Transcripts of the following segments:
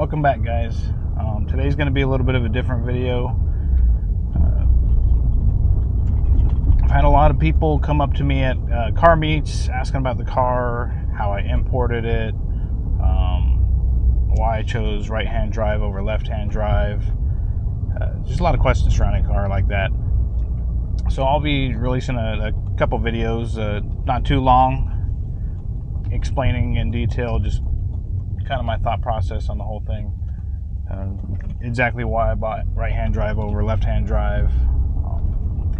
Welcome back, guys. Today's going to be a little bit of a different video. I've had a lot of people come up to me at car meets asking about the car, how I imported it, why I chose right-hand drive over left-hand drive. Just a lot of questions surrounding a car like that. So I'll be releasing a couple videos, not too long, explaining in detail just kind of my thought process on the whole thing. Exactly why I bought right-hand drive over left-hand drive,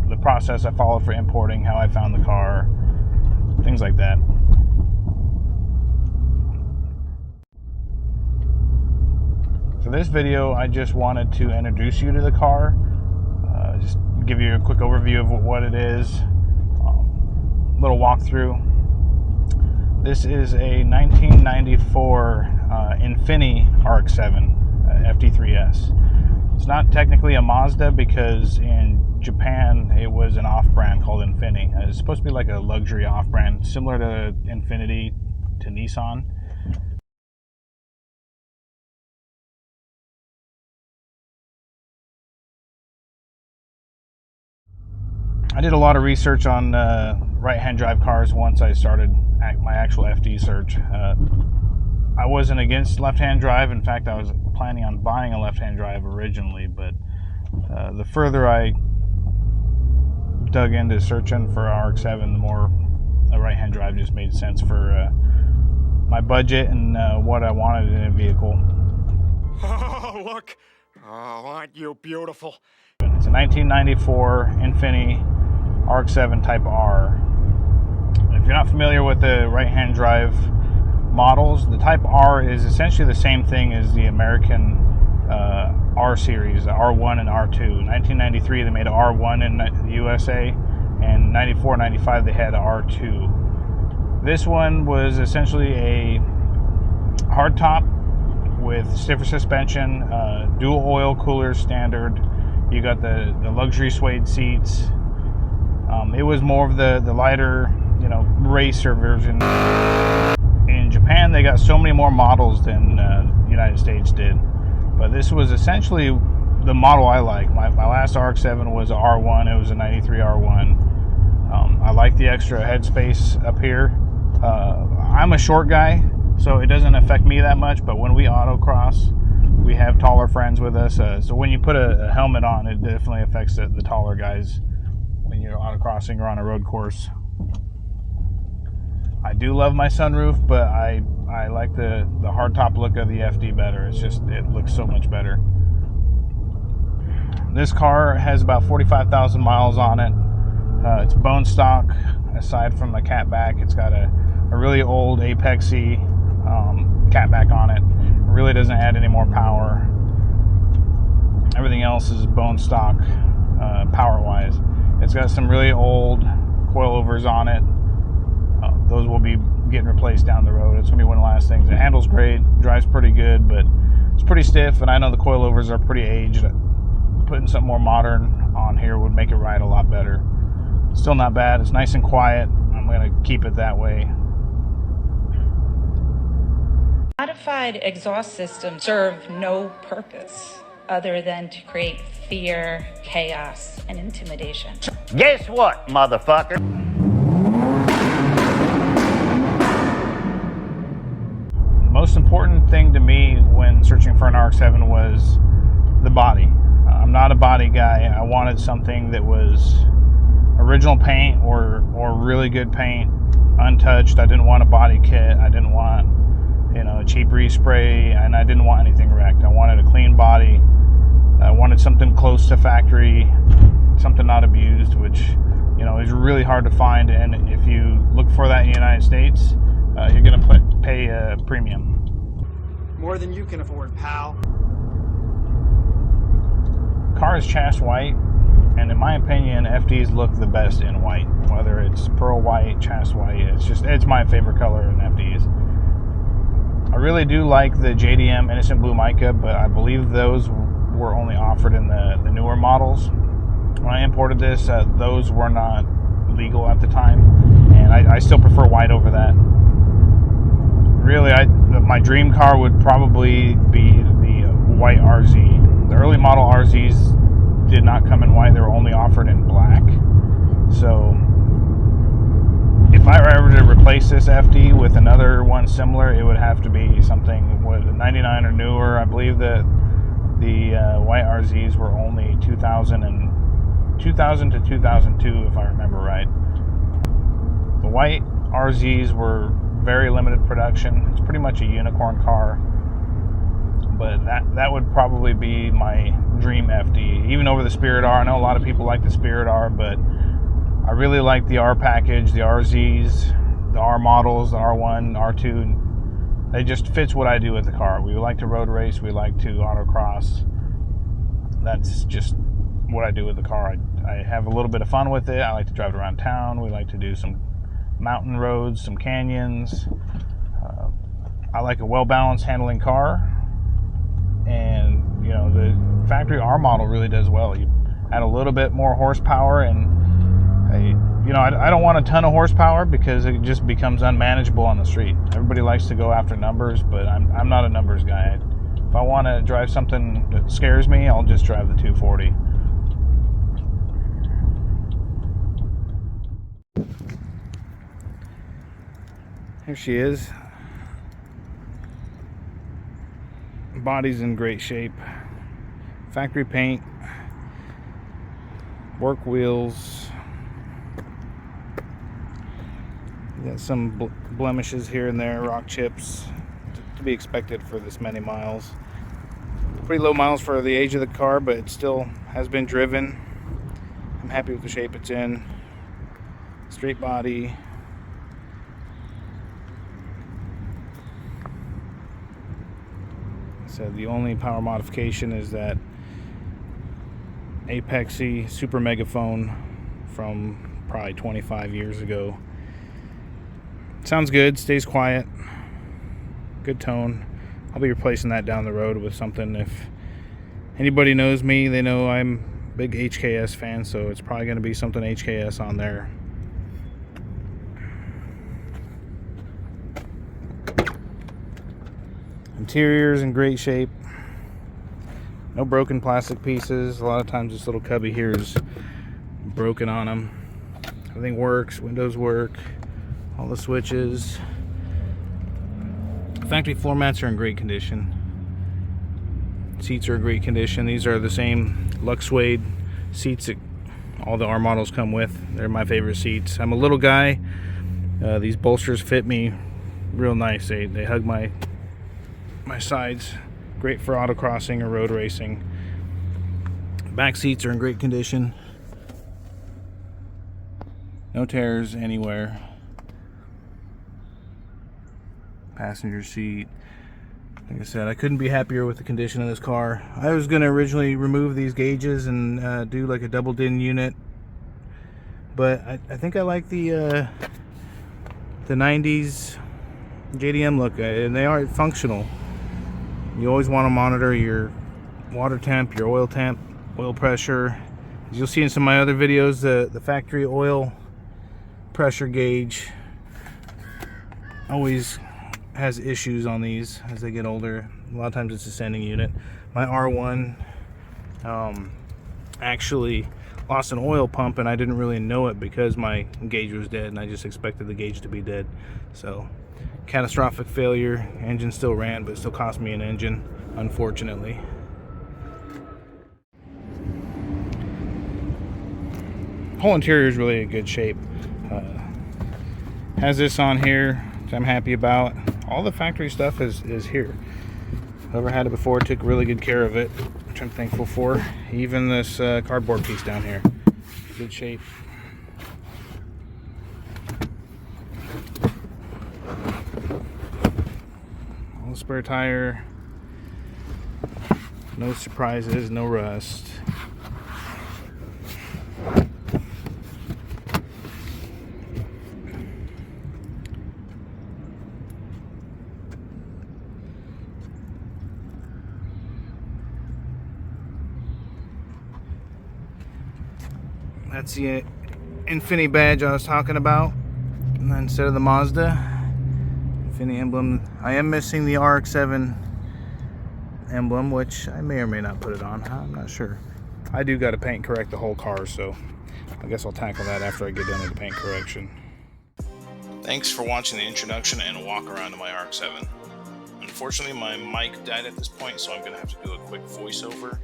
the process I followed for importing, how I found the car, things like that. For this video, I just wanted to introduce you to the car, just give you a quick overview of what it is, little walkthrough. This is a 1994 Efini RX7 FD3S. It's not technically a Mazda because in Japan it was an off-brand called Efini. It's supposed to be like a luxury off-brand, similar to Infiniti to Nissan. I did a lot of research on right-hand drive cars once I started my actual FD search. I wasn't against left-hand drive. In fact, I was planning on buying a left-hand drive originally, but the further I dug into searching for RX-7, the more a right-hand drive just made sense for my budget and what I wanted in a vehicle. Oh, look! Oh, aren't you beautiful? It's a 1994 Efini RX-7 Type R. If you're not familiar with the right-hand drive models, the Type R is essentially the same thing as the American R series, R1 and R2. In 1993 they made an R1 in the USA, and 94, 95 they had R2. This one was essentially a hardtop with stiffer suspension, dual oil coolers standard. You got the luxury suede seats. It was more of the lighter, racer version. In Japan, they got so many more models than the United States did. But this was essentially the model I like. My last RX-7 was a R1. It was a 93 R1. I like the extra headspace up here. I'm a short guy, so it doesn't affect me that much. But when we autocross, we have taller friends with us. So when you put a helmet on, it definitely affects the taller guys when you're autocrossing or on a road course. I do love my sunroof, but I like the hardtop look of the FD better. It looks so much better. This car has about 45,000 miles on it. It's bone stock, aside from the catback. It's got a really old Apexy catback on it. It really doesn't add any more power. Everything else is bone stock power-wise. It's got some really old coilovers on it. Those will be getting replaced down the road. It's going to be one of the last things. It handles great, drives pretty good, but it's pretty stiff, and I know the coilovers are pretty aged. Putting something more modern on here would make it ride a lot better. Still not bad. It's nice and quiet. I'm going to keep it that way. Modified exhaust systems serve no purpose other than to create fear, chaos, and intimidation. Guess what, motherfucker? The most important thing to me when searching for an RX-7 was the body. I'm not a body guy. I wanted something that was original paint or really good paint, untouched. I didn't want a body kit. I didn't want a cheap respray, and I didn't want anything wrecked. I wanted a clean body. I wanted something close to factory, something not abused, which is really hard to find. And if you look for that in the United States, you're going to pay a premium. More than you can afford, pal. Car is chassis white, and in my opinion, FDs look the best in white. Whether it's pearl white, chassis white, it's my favorite color in FDs. I really do like the JDM Innocent Blue Mica, but I believe those were only offered in the newer models. When I imported this, those were not legal at the time, and I still prefer white over that. Really, my dream car would probably be the white RZ. The early model RZs did not come in white; they were only offered in black. So, if I were ever to replace this FD with another one similar, it would have to be something with 99 or newer. I believe that the white RZs were only 2000 to 2002, if I remember right. The white RZs were very limited production. It's pretty much a unicorn car, but that would probably be my dream FD, even over the Spirit R. I know a lot of people like the Spirit R, but I really like the R package, the RZs, the R models, the R1, R2. It just fits what I do with the car. We like to road race, we like to autocross. That's just what I do with the car. I have a little bit of fun with it. I like to drive it around town. We like to do some mountain roads, some canyons. I like a well-balanced handling car, and you know, the factory R model really does well. You add a little bit more horsepower, and I don't want a ton of horsepower because it just becomes unmanageable on the street. Everybody likes to go after numbers, but I'm not a numbers guy. If I want to drive something that scares me, I'll just drive the 240. Here she is. Body's in great shape. Factory paint. Work wheels. Got some blemishes here and there, rock chips, to be expected for this many miles. Pretty low miles for the age of the car, but it still has been driven. I'm happy with the shape it's in. Straight body. So the only power modification is that Apexy super megaphone from probably 25 years ago. Sounds good, stays quiet, good tone. I'll be replacing that down the road with something. If anybody knows me, they know I'm a big HKS fan, so it's probably going to be something HKS on there. Interior's in great shape. No broken plastic pieces. A lot of times this little cubby here is broken on them. Everything works, windows work, all the switches. Factory floor mats are in great condition. Seats are in great condition. These are the same Lux Suede seats that all the R models come with. They're my favorite seats. I'm a little guy. These bolsters fit me real nice. They hug my sides. Great for autocrossing or road racing. Back seats are in great condition. No tears anywhere. Passenger seat. Like I said, I couldn't be happier with the condition of this car. I was going to originally remove these gauges and do like a double din unit, but I think I like the 90s JDM look, and they are functional. You always want to monitor your water temp, your oil temp, oil pressure. As you'll see in some of my other videos, the factory oil pressure gauge always has issues on these as they get older. A lot of times it's a sending unit. My R1 actually lost an oil pump, and I didn't really know it because my gauge was dead, and I just expected the gauge to be dead. So catastrophic failure. Engine still ran, but it still cost me an engine, unfortunately. Whole interior is really in good shape. Has this on here, which I'm happy about. All the factory stuff is here. Whoever had it before took really good care of it, which I'm thankful for. Even this cardboard piece down here, good shape. All spare tire. No surprises, no rust. That's the Efini badge I was talking about, instead of the Mazda. Efini emblem. I am missing the RX7 emblem, which I may or may not put it on. I'm not sure. I do got to paint correct the whole car, so I guess I'll tackle that after I get done with the paint correction. Thanks for watching the introduction and a walk around to my RX7. Unfortunately, my mic died at this point, so I'm going to have to do a quick voiceover.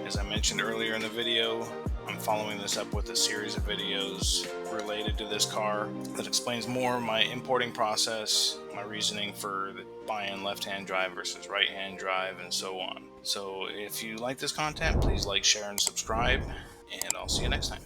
As I mentioned earlier in the video, I'm following this up with a series of videos related to this car that explains more of my importing process, my reasoning for the buying left-hand drive versus right-hand drive, and so on. So if you like this content, please like, share, and subscribe, and I'll see you next time.